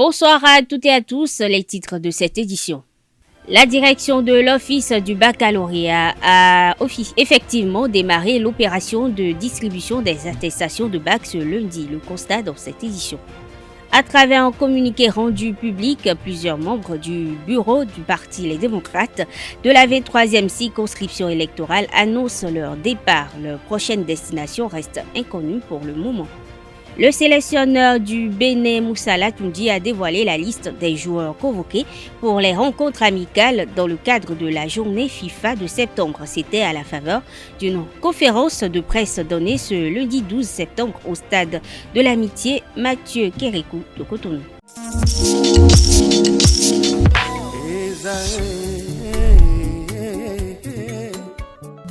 Bonsoir à toutes et à tous, les titres de cette édition. La direction de l'Office du baccalauréat a effectivement démarré l'opération de distribution des attestations de bac ce lundi, le constat dans cette édition. À travers un communiqué rendu public, plusieurs membres du bureau du Parti Les Démocrates de la 23e circonscription électorale annoncent leur départ. Leur prochaine destination reste inconnue pour le moment. Le sélectionneur du Bénin, Moussa Latoundi, a dévoilé la liste des joueurs convoqués pour les rencontres amicales dans le cadre de la journée FIFA de septembre. C'était à la faveur d'une conférence de presse donnée ce lundi 12 septembre au stade de l'Amitié Mathieu Kérékou de Cotonou.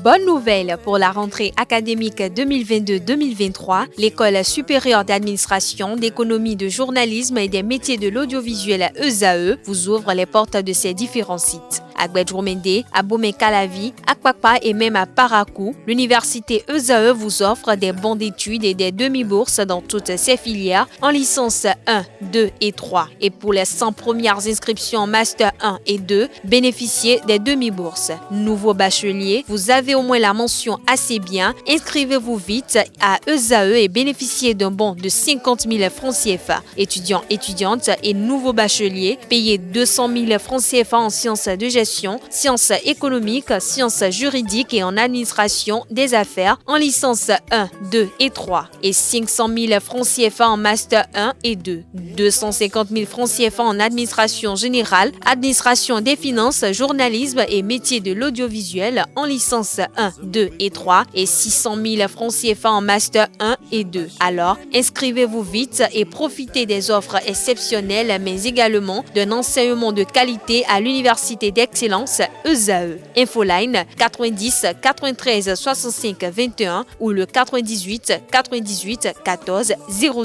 Bonne nouvelle pour la rentrée académique 2022-2023, l'École supérieure d'administration, d'économie, de journalisme et des métiers de l'audiovisuel ESAE vous ouvre les portes de ses différents sites. À Gbedjoumende, à Bomé-Calavi, à Kwakpa et même à Parakou, l'université ESAE vous offre des bons d'études et des demi-bourses dans toutes ses filières en licence 1, 2 et 3. Et pour les 100 premières inscriptions en master 1 et 2, bénéficiez des demi-bourses. Nouveau bachelier, vous avez au moins la mention assez bien, inscrivez-vous vite à ESAE et bénéficiez d'un bon de 50 000 francs CFA. Étudiants, étudiantes et nouveaux bacheliers, payez 200 000 francs CFA en sciences de gestion, sciences économiques, sciences juridiques et en administration des affaires en licence 1, 2 et 3 et 500 000 francs CFA en master 1 et 2, 250 000 francs CFA en administration générale, administration des finances, journalisme et métiers de l'audiovisuel en licence 1, 2 et 3 et 600 000 francs CFA en master 1 et 2. Alors, inscrivez-vous vite et profitez des offres exceptionnelles mais également d'un enseignement de qualité à l'université d'excellence ESAE. Infoline 90 93 65 21 ou le 98 98 14 00.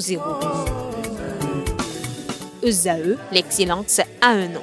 ESAE, l'excellence a un nom.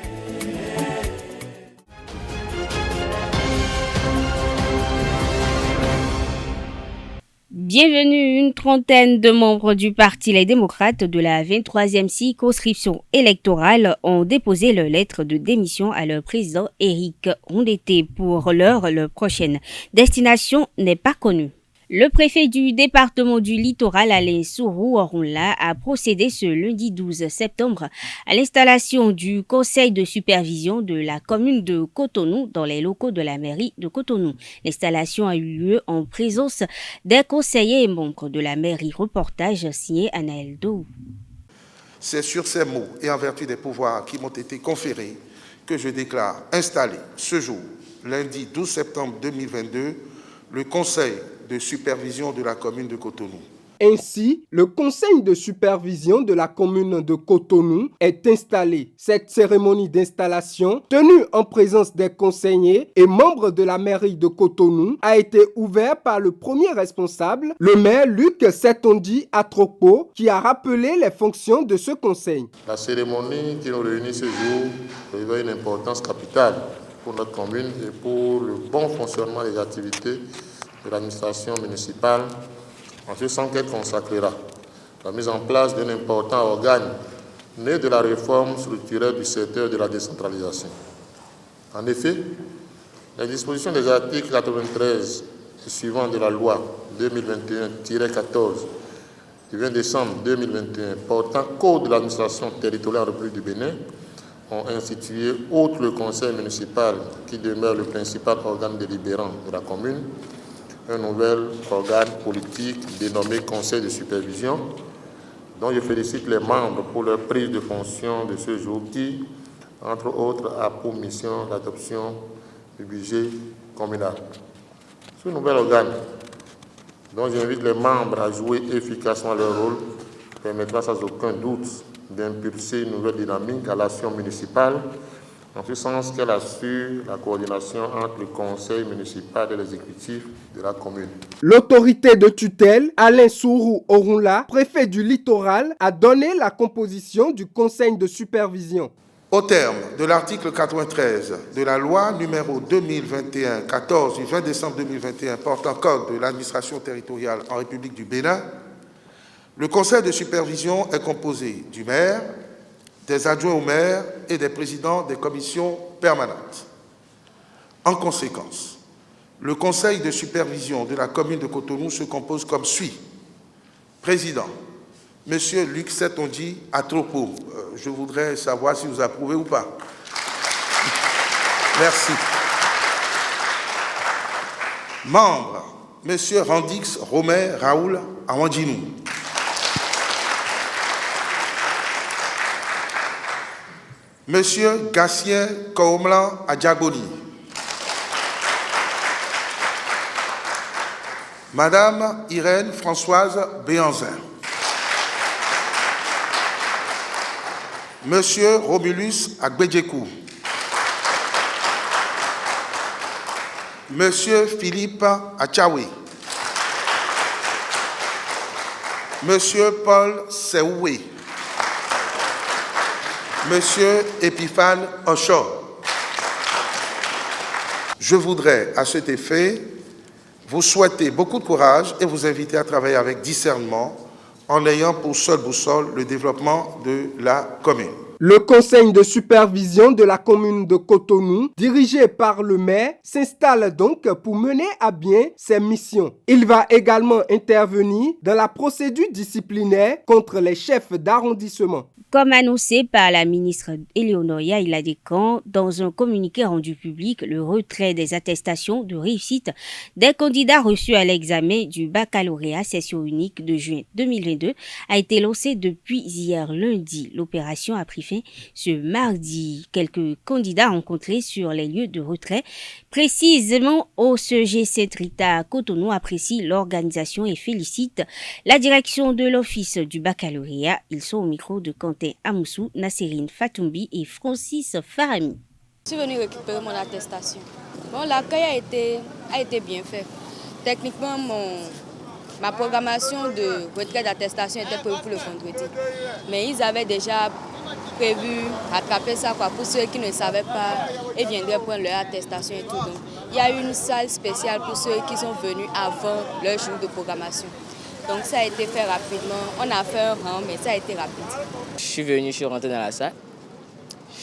Bienvenue, une trentaine de membres du Parti Les Démocrates de la 23e circonscription électorale ont déposé leur lettre de démission à leur président Éric Rondeté. Pour l'heure, leur prochaine destination n'est pas connue. Le préfet du département du littoral, Alain Sourou-Orunla, a procédé ce lundi 12 septembre à l'installation du conseil de supervision de la commune de Cotonou dans les locaux de la mairie de Cotonou. L'installation a eu lieu en présence des conseillers et membres de la mairie. Reportage signé Anaël Dou. C'est sur ces mots et en vertu des pouvoirs qui m'ont été conférés que je déclare installé ce jour, lundi 12 septembre 2022, le conseil de supervision de la commune de Cotonou. Ainsi, le conseil de supervision de la commune de Cotonou est installé. Cette cérémonie d'installation, tenue en présence des conseillers et membres de la mairie de Cotonou, a été ouverte par le premier responsable, le maire Luc Setondi Atropo, qui a rappelé les fonctions de ce conseil. La cérémonie qui nous réunit ce jour revêt une importance capitale pour notre commune et pour le bon fonctionnement des activités de l'administration municipale, en ce sens qu'elle consacrera la mise en place d'un important organe né de la réforme structurelle du secteur de la décentralisation. En effet, les dispositions des articles 93 et suivants de la loi 2021-14 du 20 décembre 2021 portant Code de l'administration territoriale de la République du Bénin ont institué, outre le conseil municipal qui demeure le principal organe délibérant de la commune, un nouvel organe politique dénommé Conseil de supervision, dont je félicite les membres pour leur prise de fonction de ce jour qui, entre autres, a pour mission l'adoption du budget communal. Ce nouvel organe, dont j'invite les membres à jouer efficacement leur rôle, permettra sans aucun doute d'impulser une nouvelle dynamique à l'action municipale, en ce sens qu'elle assure la coordination entre le conseil municipal et l'exécutif de la commune. L'autorité de tutelle, Alain Sourou-Orunla, préfet du littoral, a donné la composition du conseil de supervision. Au terme de l'article 93 de la loi numéro 2021-14 du 20 décembre 2021 portant Code de l'administration territoriale en République du Bénin, le conseil de supervision est composé du maire, des adjoints au maire et des présidents des commissions permanentes. En conséquence, le conseil de supervision de la commune de Cotonou se compose comme suit. Président, M. Luc Setondi Atropo. Je voudrais savoir si vous approuvez ou pas. Merci. Membre, M. Randix Romer Raoul Awandjinou. M. Gassien Koomlan Adjagoni. Madame Irène Françoise Béanzin. Monsieur Romulus Agbedjekou. Monsieur Philippe Achaoui. Monsieur Paul Seoué. Monsieur Epiphane Ocho. Je voudrais, à cet effet, vous souhaiter beaucoup de courage et vous inviter à travailler avec discernement en ayant pour seule boussole le développement de la commune. Le conseil de supervision de la commune de Cotonou, dirigé par le maire, s'installe donc pour mener à bien ses missions. Il va également intervenir dans la procédure disciplinaire contre les chefs d'arrondissement. Comme annoncé par la ministre Éléonore Yaïla-Descamps dans un communiqué rendu public, le retrait des attestations de réussite des candidats reçus à l'examen du baccalauréat session unique de juin 2022 a été lancé depuis hier lundi. L'opération a pris fin ce mardi. Quelques candidats rencontrés sur les lieux de retrait, précisément au CG Rita Cotonou, apprécient l'organisation et félicitent la direction de l'office du baccalauréat. Ils sont au micro de Quentin Amoussou, Nasserine Fatoumbi et Francis Farami. Je suis venue récupérer mon attestation. Bon, l'accueil a été bien fait. Techniquement, ma programmation de retrait d'attestation était prévue pour le vendredi. Mais ils avaient déjà prévu rattraper ça pour ceux qui ne savaient pas et viendraient prendre leur attestation et tout. Donc, il y a eu une salle spéciale pour ceux qui sont venus avant leur jour de programmation. Donc ça a été fait rapidement. On a fait un rang, mais ça a été rapide. Je suis rentré dans la salle.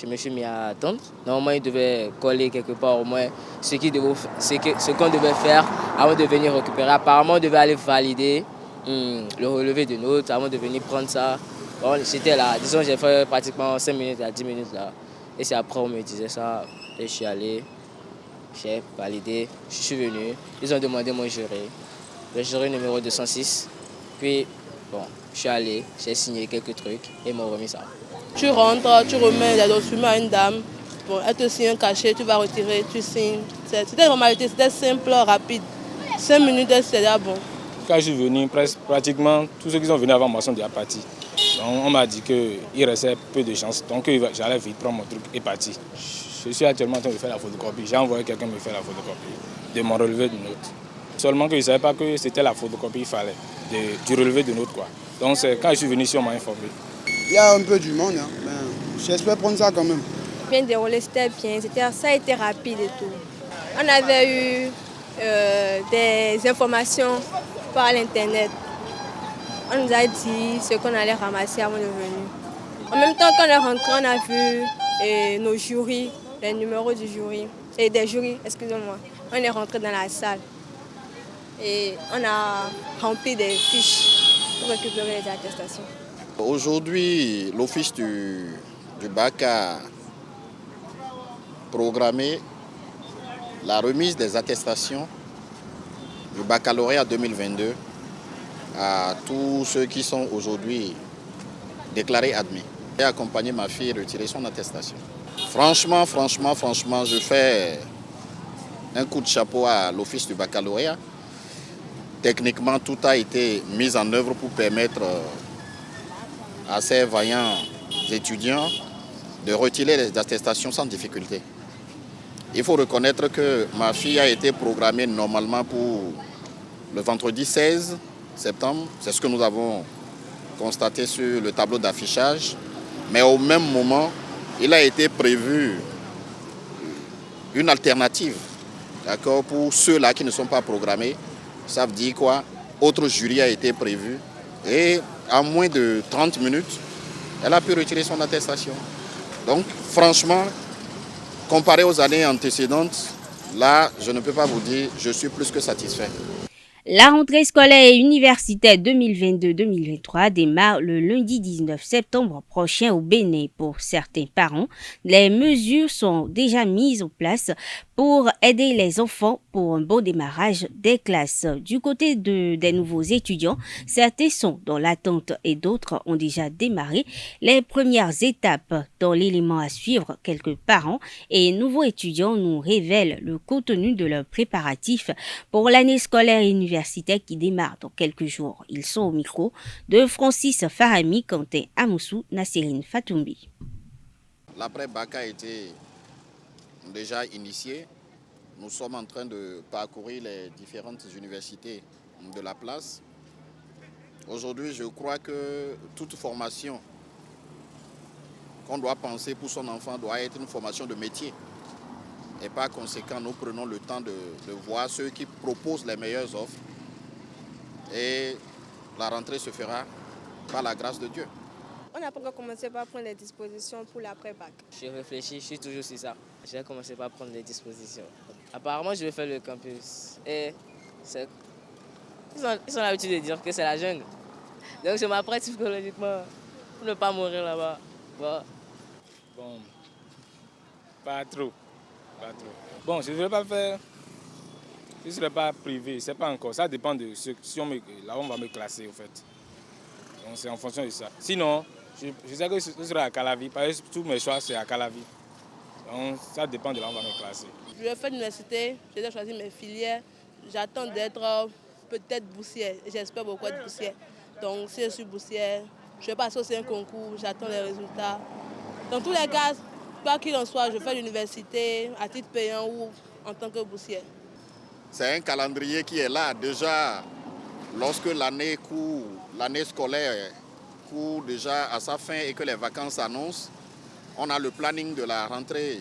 Je me suis mis à attendre. Normalement, il devait coller quelque part au moins ce qu'on devait faire avant de venir récupérer. Apparemment, on devait aller valider le relevé de notes avant de venir prendre ça. Bon, c'était là. Disons, j'ai fait pratiquement 5 minutes à 10 minutes là. Et c'est après on me disait ça. Et je suis allé, j'ai validé, je suis venu. Ils ont demandé mon jury. Le jury numéro 206. Puis, bon, je suis allé, j'ai signé quelques trucs et ils m'ont remis ça. Tu rentres, tu remets les documents à une dame. Bon, elle te signe un cachet, tu vas retirer, tu signes. C'était une formalité, c'était simple, rapide. 5 minutes, c'était déjà bon. Quand je suis venu, pratiquement tous ceux qui sont venus avant moi sont déjà partis. Donc, on m'a dit qu'il restait peu de chance. Donc j'allais vite prendre mon truc et partir. Je suis actuellement en train de faire la photocopie. J'ai envoyé quelqu'un me faire la photocopie de mon relevé de notes. Seulement que je ne savais pas que c'était la photocopie qu'il fallait, du relevé de notes. Donc quand je suis venu ici, on m'a informé. Il y a un peu du monde, hein, mais j'espère prendre ça quand même. Bien déroulé, c'était bien, ça a été rapide et tout. On avait eu des informations par l'internet. On nous a dit ce qu'on allait ramasser avant de venir. En même temps qu'on est rentré, on a vu nos jurys, les numéros du jury, et des jurys, excusez-moi. On est rentré dans la salle et on a rempli des fiches pour récupérer les attestations. Aujourd'hui, l'office du bac a programmé la remise des attestations du baccalauréat 2022 à tous ceux qui sont aujourd'hui déclarés admis. J'ai accompagné ma fille retirer son attestation. Franchement, je fais un coup de chapeau à l'office du baccalauréat. Techniquement, tout a été mis en œuvre pour permettre à ces vaillants étudiants de retirer les attestations sans difficulté. Il faut reconnaître que ma fille a été programmée normalement pour le vendredi 16 septembre. C'est ce que nous avons constaté sur le tableau d'affichage. Mais au même moment, il a été prévu une alternative, d'accord, pour ceux-là qui ne sont pas programmés. Ça veut dire quoi? Autre jury a été prévu. Et en moins de 30 minutes, elle a pu retirer son attestation. Donc, franchement, comparé aux années antécédentes, là, je ne peux pas vous dire, je suis plus que satisfait. La rentrée scolaire universitaire 2022-2023 démarre le lundi 19 septembre prochain au Bénin. Pour certains parents, les mesures sont déjà mises en place pour aider les enfants pour un bon démarrage des classes. Du côté des nouveaux étudiants, certains sont dans l'attente et d'autres ont déjà démarré les premières étapes. Dans l'élément à suivre, quelques parents et nouveaux étudiants nous révèlent le contenu de leurs préparatifs pour l'année scolaire universitaire qui démarre dans quelques jours. Ils sont au micro de Francis Farami, Quentin Amoussou, Nassérine Fatoumbi. L'après-bac a été déjà initié. Nous sommes en train de parcourir les différentes universités de la place. Aujourd'hui, je crois que toute formation qu'on doit penser pour son enfant doit être une formation de métier. Et par conséquent, nous prenons le temps de voir ceux qui proposent les meilleures offres. Et la rentrée se fera par la grâce de Dieu. On n'a pas encore commencé par prendre les dispositions pour l'après-bac. Je réfléchis, je suis toujours sur ça. Je vais commencer par prendre les dispositions. Apparemment, je vais faire le campus. Et ils ont l'habitude de dire que c'est la jungle. Donc je m'apprête psychologiquement pour ne pas mourir là-bas. Bon, pas trop. Bon, je ne vais pas faire. Je ne serai pas privé, c'est pas encore. Ça dépend de si là on va me classer au fait. Donc c'est en fonction de ça. Sinon, je sais que ce sera à Calavi, parce que tous mes choix c'est à Calavi. Donc ça dépend de là où on va me classer. Je vais faire l'université, je vais choisir mes filières. J'attends d'être peut-être boursière. J'espère beaucoup être boursière. Donc si je suis boursière, je vais passer aussi un concours, j'attends les résultats. Dans tous les cas, quoi qu'il en soit, je fais l'université à titre payant ou en tant que boursière. C'est un calendrier qui est là. Déjà, lorsque l'année scolaire court déjà à sa fin et que les vacances s'annoncent, on a le planning de la rentrée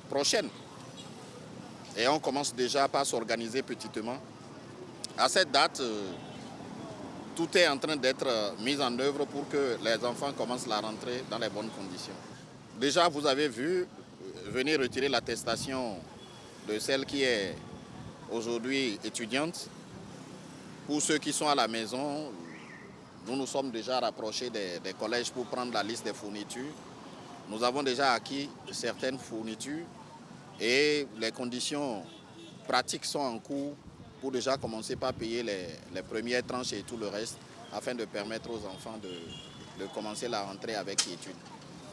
prochaine. Et on commence déjà par s'organiser petitement. À cette date, tout est en train d'être mis en œuvre pour que les enfants commencent la rentrée dans les bonnes conditions. Déjà, vous avez vu, venir retirer l'attestation de celle qui est aujourd'hui étudiante. Pour ceux qui sont à la maison, nous nous sommes déjà rapprochés des collèges pour prendre la liste des fournitures. Nous avons déjà acquis certaines fournitures et les conditions pratiques sont en cours pour déjà commencer par payer les premières tranches et tout le reste afin de permettre aux enfants de commencer la rentrée avec quiétude.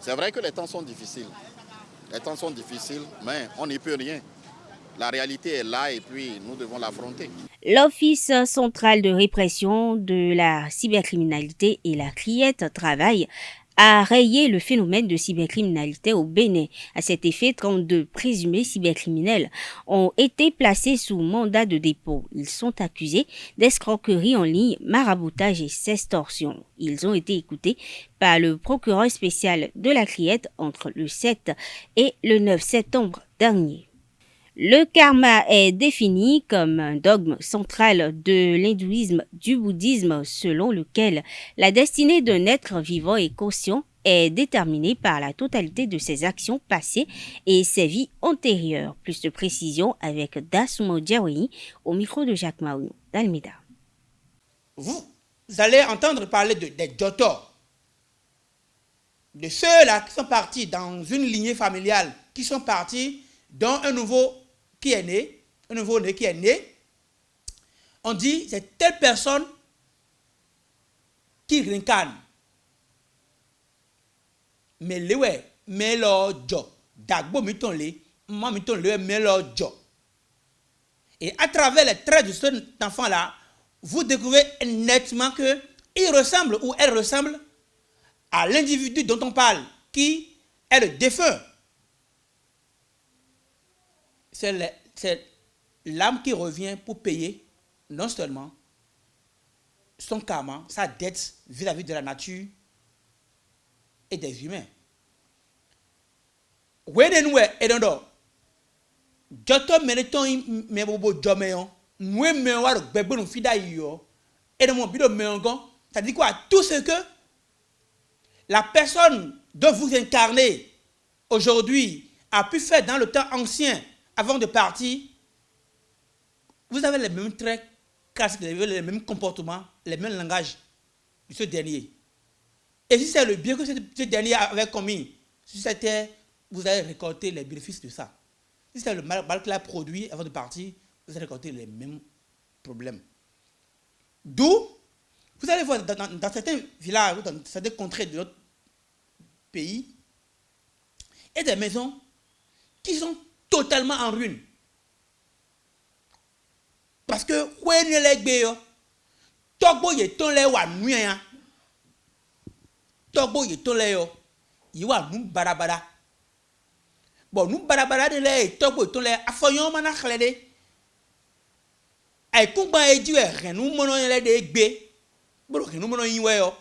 C'est vrai que les temps sont difficiles. Les temps sont difficiles, mais on n'y peut rien. La réalité est là et puis nous devons l'affronter. L'Office central de répression de la cybercriminalité et la CRIET travaille à rayer le phénomène de cybercriminalité au Bénin. À cet effet, 32 présumés cybercriminels ont été placés sous mandat de dépôt. Ils sont accusés d'escroquerie en ligne, maraboutage et sextorsion. Ils ont été écoutés par le procureur spécial de la CRIET entre le 7 et le 9 septembre dernier. Le karma est défini comme un dogme central de l'hindouisme, du bouddhisme, selon lequel la destinée d'un être vivant et conscient est déterminée par la totalité de ses actions passées et ses vies antérieures. Plus de précision avec Dasumo Djawei au micro de Jacques Maounou d'Almeida. Vous allez entendre parler des Jotor, de ceux-là qui sont partis dans une lignée familiale, qui sont partis dans un nouveau qui est né, un nouveau-né qui est né. On dit c'est telle personne qui réincarne. Mais le ouais, mais le jo, dagbo miton le, moi miton le, mais le jo. Et à travers les traits de cet enfant-là, vous découvrez nettement que il ressemble ou elle ressemble à l'individu dont on parle, qui est le défunt. C'est l'âme qui revient pour payer non seulement son karma, sa dette vis-à-vis de la nature et des humains. Wedenwe edondo joto meneton mebobo jomeyon nous mewa gbegbe no fida yo et de mon bido meongon, ça dit quoi? Tout ce que la personne dont vous incarnez aujourd'hui a pu faire dans le temps ancien avant de partir, vous avez les mêmes traits, les mêmes comportements, les mêmes langages de ce dernier. Et si c'est le bien que ce dernier avait commis sur cette terre, vous allez récolter les bénéfices de ça. Si c'est le mal qu'il a produit avant de partir, vous allez récolter les mêmes problèmes. D'où, vous allez voir dans certains villages ou dans certaines contrées de notre pays, il y a des maisons qui sont totalement en ruine. Parce que, Togbo yeton le wa nuya. Togbo yeton le yo. Yiwa nu barabara. Bon, nu barabara de le togbo yeton le afoyon mana khlede. Ay kumba ejiwe renu mono le de gbe. Bro renu mono yiwe yo.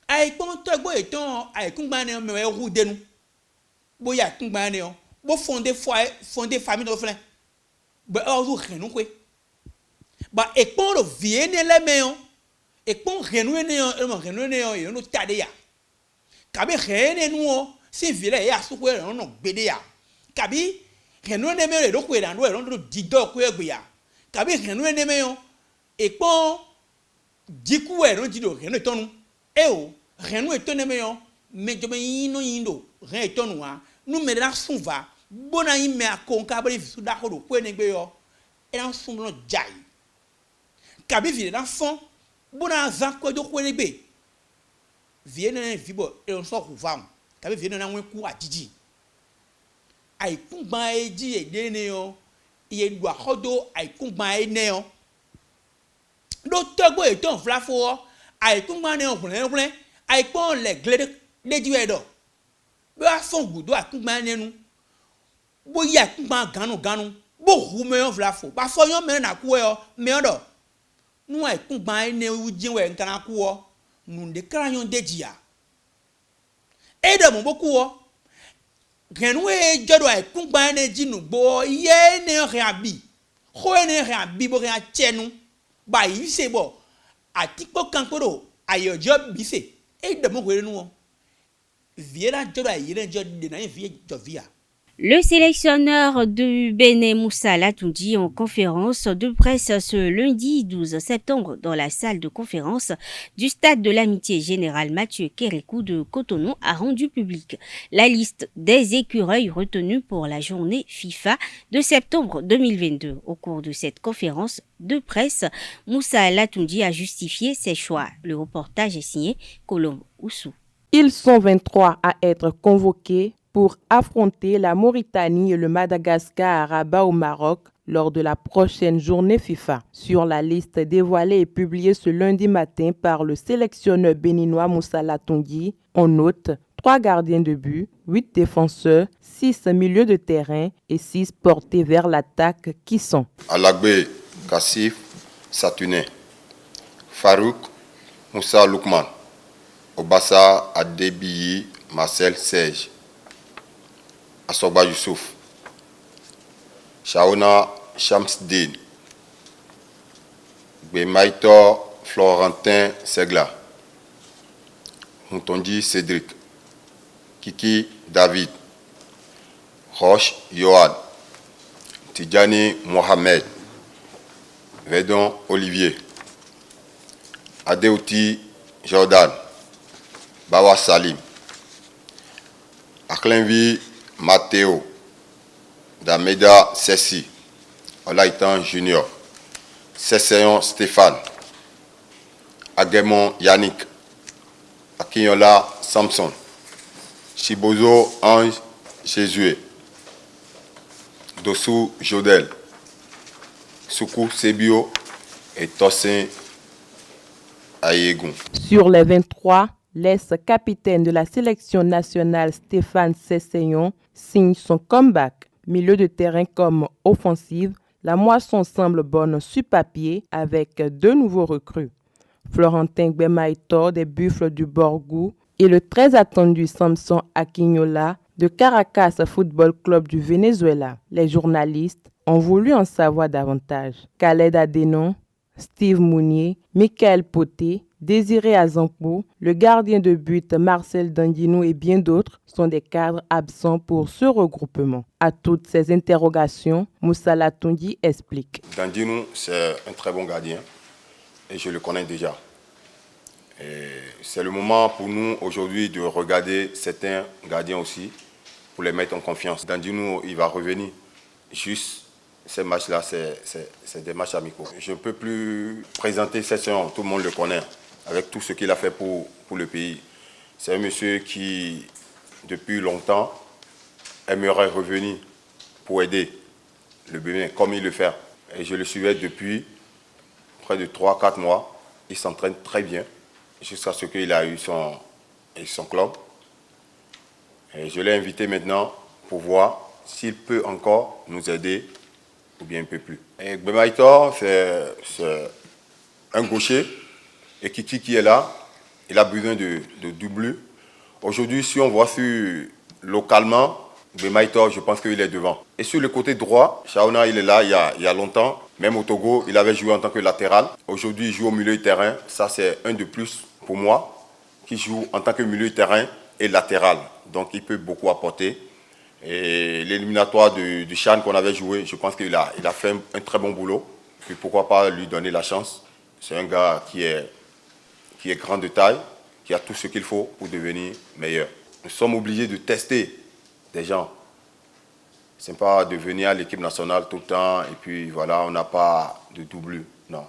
Ay pon togbo yeton ay kumba ne me ru denu. Bo ya kumba ne yo. Bo fonder famille de flin. Bo ozu renu kwe. Ba ekpon lo viene le meon ekpon renoué ne yo no tade ya kabi rene nu si vile ya su kwe no gbede ya kabi renoué ne me lo kwe dan do dido kwe gbe ya kabi renoué ne me yo ekpon diku e no dido renoué tonu e o renoué tonu me yo me jobe yino yindo renoué tonu wa nu me na sunva bona yin me akonka bari su da ko do kwe ne gbe yo e na sun no jai kabi vile dans fond bona zan ko do ko lebe vie na vibo e on so kuvam kabi vie na wen ku ajiji ai kungba eji e de ne yo iye do ahodo ai kungba e ne yo do togbo e ton flafo ai kungba ne on plen ai pon le glede de ji edo be a fon gudo a kungba ne nu bo ya kungba ganu bo hu me on flafo ba fo yon me na ku e yo me odo nous ay kungba ne ujiwe nkana kuo nunde kranyon dejia ede mo bokuo genwe jodo ay kungba ne jinu gbo ye ne reabi ho ne reabi bo ran chenu ba yi se bo atipo kankoro ayo job bi se ede mo kwere nu viera jodo ay yire jodo de na vie jovia. Le sélectionneur du Bénin Moussa Latoundji en conférence de presse ce lundi 12 septembre dans la salle de conférence du stade de l'Amitié Général Mathieu Kérékou de Cotonou a rendu public la liste des écureuils retenus pour la journée FIFA de septembre 2022. Au cours de cette conférence de presse, Moussa Latoundji a justifié ses choix. Le reportage est signé Colombe Oussou. Ils sont 23 à être convoqués pour affronter la Mauritanie et le Madagascar à Rabat au Maroc lors de la prochaine journée FIFA. Sur la liste dévoilée et publiée ce lundi matin par le sélectionneur béninois Moussa Latoundji, on note 3 gardiens de but, 8 défenseurs, 6 milieux de terrain et 6 portés vers l'attaque qui sont Alagbe Kassif Satouné, Farouk Moussa Loukman, Obassa Adebiyi Marcel Serge, Assoba Youssouf, Shaona Shamsdin, Bemaito Florentin Segla, Moutondi Cédric, Kiki David, Roche Yohan, Tidjani Mohamed, Vedon Olivier, Adeouti Jordan, Bawa Salim, Aklenvi Matteo, Dameda Sessi, Olaitan Junior, Sesseyon Stéphane, Aguemon Yannick, Akinyola Samson, Chibozo Ange Jésué, Dossou Jodel, Soukou Sebio et Tossin Ayegoun. Sur les 23, l'ex-capitaine de la sélection nationale Stéphane Sesseyon signe son comeback. Milieu de terrain comme offensive, la moisson semble bonne sur papier avec 2 nouveaux recrues. Florentin Gbemaïtor des Buffles du Borgou et le très attendu Samson Akinyola de Caracas Football Club du Venezuela. Les journalistes ont voulu en savoir davantage. Khaled Adenon, Steve Mounier, Michael Poté Désiré Azampou, le gardien de but Marcel Dandinou et bien d'autres sont des cadres absents pour ce regroupement. À toutes ces interrogations, Moussa Latondi explique. Dandinou, c'est un très bon gardien et je le connais déjà. C'est le moment pour nous aujourd'hui de regarder certains gardiens aussi pour les mettre en confiance. Dandinou, il va revenir. Juste, ces matchs-là, c'est des matchs amicaux. Je ne peux plus présenter cette saison, tout le monde le connaît, avec tout ce qu'il a fait pour le pays. C'est un monsieur qui, depuis longtemps, aimerait revenir pour aider le Bénin, comme il le fait. Et je le suivais depuis près de 3-4 mois. Il s'entraîne très bien, jusqu'à ce qu'il a eu son club. Et je l'ai invité maintenant pour voir s'il peut encore nous aider ou bien il ne peut plus. Et Gbemaitor, c'est un gaucher. Et Kiki qui est là, il a besoin de doublure. Aujourd'hui, si on voit localement, Gbemaitor, je pense qu'il est devant. Et sur le côté droit, Shaona, il est là il y a longtemps. Même au Togo, il avait joué en tant que latéral. Aujourd'hui, il joue au milieu de terrain. Ça, c'est un de plus pour moi, qui joue en tant que milieu de terrain et latéral. Donc, il peut beaucoup apporter. Et l'éliminatoire du Chan qu'on avait joué, je pense qu'il a fait un très bon boulot. Puis pourquoi pas lui donner la chance. C'est un gars qui est grand de taille, qui a tout ce qu'il faut pour devenir meilleur. Nous sommes obligés de tester des gens. Ce n'est pas de venir à l'équipe nationale tout le temps et puis voilà, on n'a pas de doublure. Non.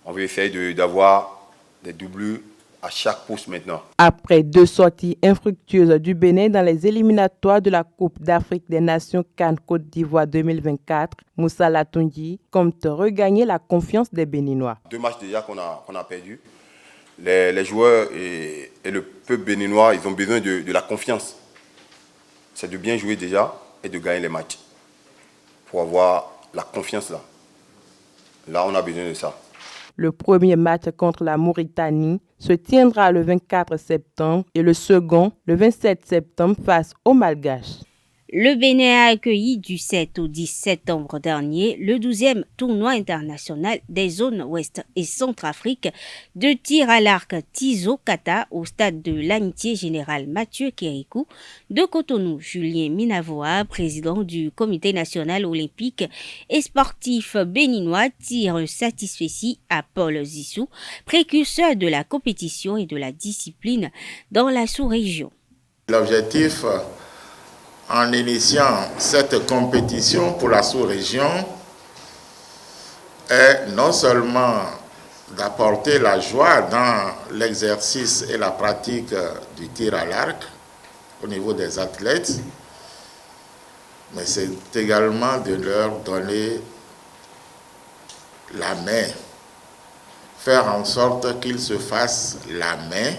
On veut essayer d'avoir des doublures à chaque poste maintenant. Après 2 sorties infructueuses du Bénin dans les éliminatoires de la Coupe d'Afrique des Nations CAN Côte d'Ivoire 2024, Moussa Latondi compte regagner la confiance des Béninois. 2 matchs déjà qu'on a perdus. Les joueurs et le peuple béninois, ils ont besoin de la confiance. C'est de bien jouer déjà et de gagner les matchs. Pour avoir la confiance là. Là, on a besoin de ça. Le premier match contre la Mauritanie se tiendra le 24 septembre et le second le 27 septembre face aux Malgaches. Le Bénin a accueilli du 7 au 10 septembre dernier le 12e tournoi international des zones ouest et centrafrique de tir à l'arc Tizo Kata au stade de l'Amitié Générale Mathieu Kérékou de Cotonou. Julien Minavoa, président du Comité national olympique et sportif béninois, tire un satisfecit à Paul Zissou, précurseur de la compétition et de la discipline dans la sous-région. L'objectif en initiant cette compétition pour la sous-région est non seulement d'apporter la joie dans l'exercice et la pratique du tir à l'arc au niveau des athlètes, mais c'est également de leur donner la main, faire en sorte qu'ils se fassent la main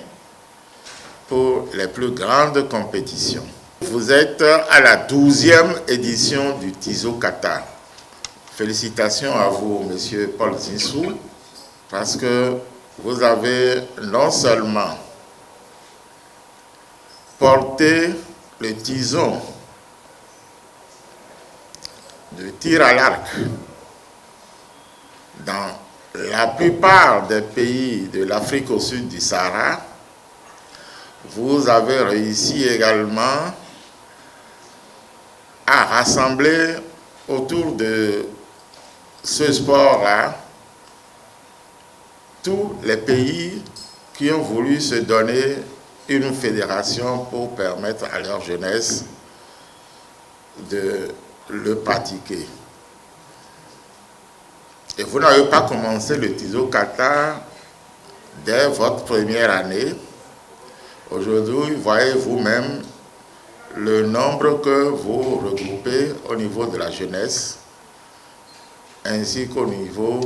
pour les plus grandes compétitions. Vous êtes à la 12e édition du Tizo Kata. Félicitations à vous, monsieur Paul Zissou, parce que vous avez non seulement porté le tison de tir à l'arc dans la plupart des pays de l'Afrique au sud du Sahara, vous avez réussi également à rassembler autour de ce sport-là tous les pays qui ont voulu se donner une fédération pour permettre à leur jeunesse de le pratiquer. Et vous n'avez pas commencé le Tizo Kata dès votre première année. Aujourd'hui, voyez vous-même le nombre que vous regroupez au niveau de la jeunesse ainsi qu'au niveau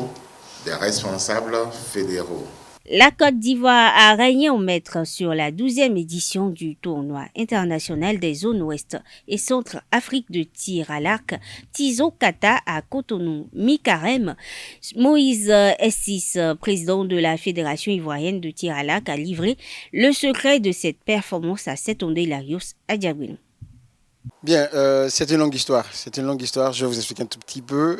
des responsables fédéraux. La Côte d'Ivoire a régné en maître sur la 12e édition du tournoi international des zones ouest et centre-Afrique de tir à l'arc Tizo Kata à Cotonou. Mi-carême, Moïse Essis, président de la Fédération ivoirienne de tir à l'arc, a livré le secret de cette performance à Setonde Larios à Diaguinou. Bien, c'est une longue histoire. Je vais vous expliquer un tout petit peu.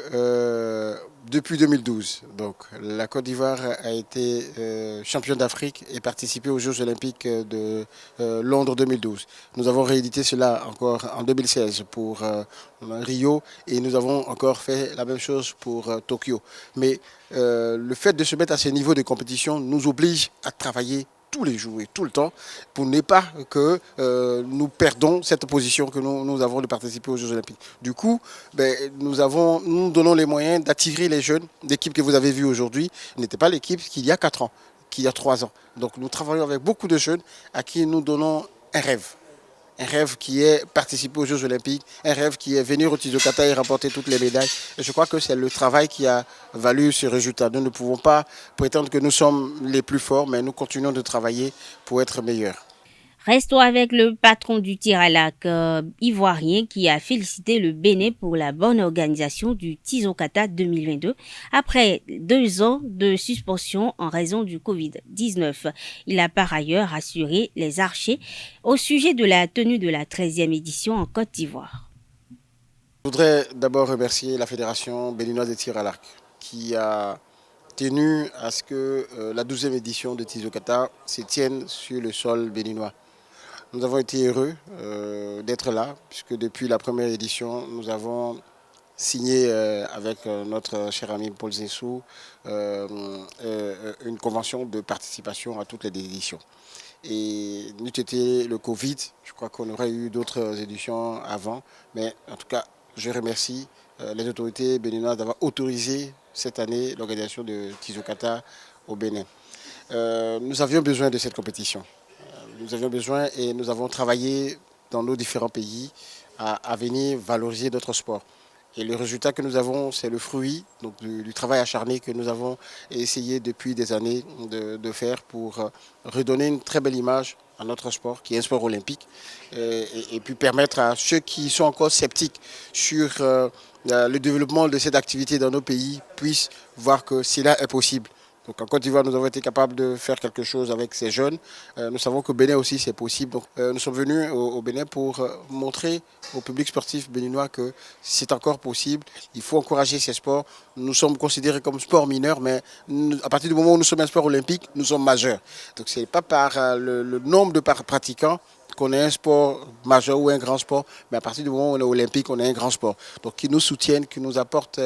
depuis 2012. Donc, la Côte d'Ivoire a été championne d'Afrique et participé aux Jeux Olympiques de Londres 2012. Nous avons réédité cela encore en 2016 pour Rio et nous avons encore fait la même chose pour Tokyo. Mais le fait de se mettre à ce niveau de compétition nous oblige à travailler tous les jours et tout le temps pour ne pas que nous perdons cette position que nous avons de participer aux Jeux Olympiques. Du coup, nous donnons les moyens d'attirer les jeunes. L'équipe que vous avez vue aujourd'hui n'était pas l'équipe qu'il y a 4 ans, qu'il y a 3 ans. Donc nous travaillons avec beaucoup de jeunes à qui nous donnons un rêve. Un rêve qui est participer aux Jeux Olympiques, un rêve qui est venir au Tizokata et remporter toutes les médailles. Et je crois que c'est le travail qui a valu ce résultat. Nous ne pouvons pas prétendre que nous sommes les plus forts, mais nous continuons de travailler pour être meilleurs. Restons avec le patron du tir à l'arc ivoirien qui a félicité le Bénin pour la bonne organisation du Tizokata 2022 après 2 ans de suspension en raison du Covid-19. Il a par ailleurs rassuré les archers au sujet de la tenue de la 13e édition en Côte d'Ivoire. Je voudrais d'abord remercier la Fédération béninoise de tir à l'arc qui a tenu à ce que la 12e édition de Tizokata se tienne sur le sol béninois. Nous avons été heureux d'être là, puisque depuis la première édition, nous avons signé avec notre cher ami Paul Zessou une convention de participation à toutes les éditions. Et n'eût été le Covid, je crois qu'on aurait eu d'autres éditions avant, mais en tout cas, je remercie les autorités béninoises d'avoir autorisé cette année l'organisation de Tizokata au Bénin. Nous avions besoin de cette compétition. Nous avions besoin et nous avons travaillé dans nos différents pays à venir valoriser notre sport. Et le résultat que nous avons, c'est le fruit donc, du travail acharné que nous avons essayé depuis des années de faire pour redonner une très belle image à notre sport, qui est un sport olympique, et puis permettre à ceux qui sont encore sceptiques sur le développement de cette activité dans nos pays puissent voir que cela est possible. Donc en Côte d'Ivoire, nous avons été capables de faire quelque chose avec ces jeunes. Nous savons qu'au Bénin aussi, c'est possible. Donc, nous sommes venus au Bénin pour montrer au public sportif béninois que c'est encore possible. Il faut encourager ces sports. Nous sommes considérés comme sport mineur, mais à partir du moment où nous sommes un sport olympique, nous sommes majeurs. Donc ce n'est pas par le nombre de pratiquants qu'on est un sport majeur ou un grand sport, mais à partir du moment où on est olympique, on est un grand sport. Donc qui nous soutiennent, qui nous apportent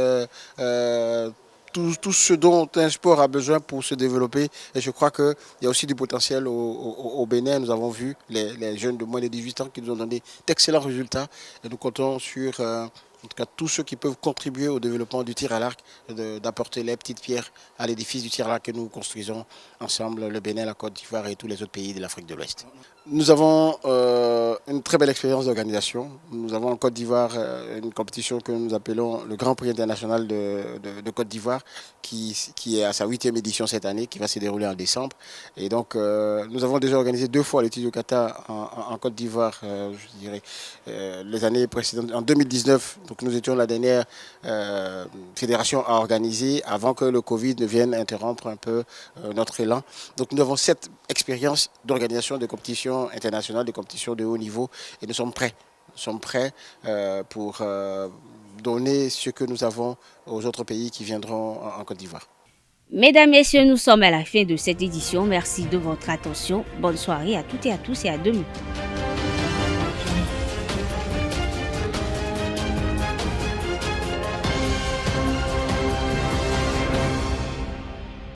tout ce dont un sport a besoin pour se développer. Et je crois qu'il y a aussi du potentiel au Bénin. Nous avons vu les jeunes de moins de 18 ans qui nous ont donné d'excellents résultats. Et nous comptons sur en tout cas tous ceux qui peuvent contribuer au développement du tir à l'arc, d'apporter les petites pierres à l'édifice du tir à l'arc que nous construisons ensemble, le Bénin, la Côte d'Ivoire et tous les autres pays de l'Afrique de l'Ouest. Nous avons une très belle expérience d'organisation. Nous avons en Côte d'Ivoire une compétition que nous appelons le Grand Prix international de Côte d'Ivoire qui est à sa 8e édition cette année, qui va se dérouler en décembre. Et donc nous avons déjà organisé 2 fois les Tizokata en Côte d'Ivoire, je dirais, les années précédentes. En 2019, donc nous étions la dernière fédération à organiser avant que le Covid ne vienne interrompre un peu notre élan. Donc nous avons cette expérience d'organisation de compétitions internationales, de compétitions de haut niveau et nous sommes prêts. Nous sommes prêts pour donner ce que nous avons aux autres pays qui viendront en Côte d'Ivoire. Mesdames, Messieurs, nous sommes à la fin de cette édition. Merci de votre attention. Bonne soirée à toutes et à tous et à demain.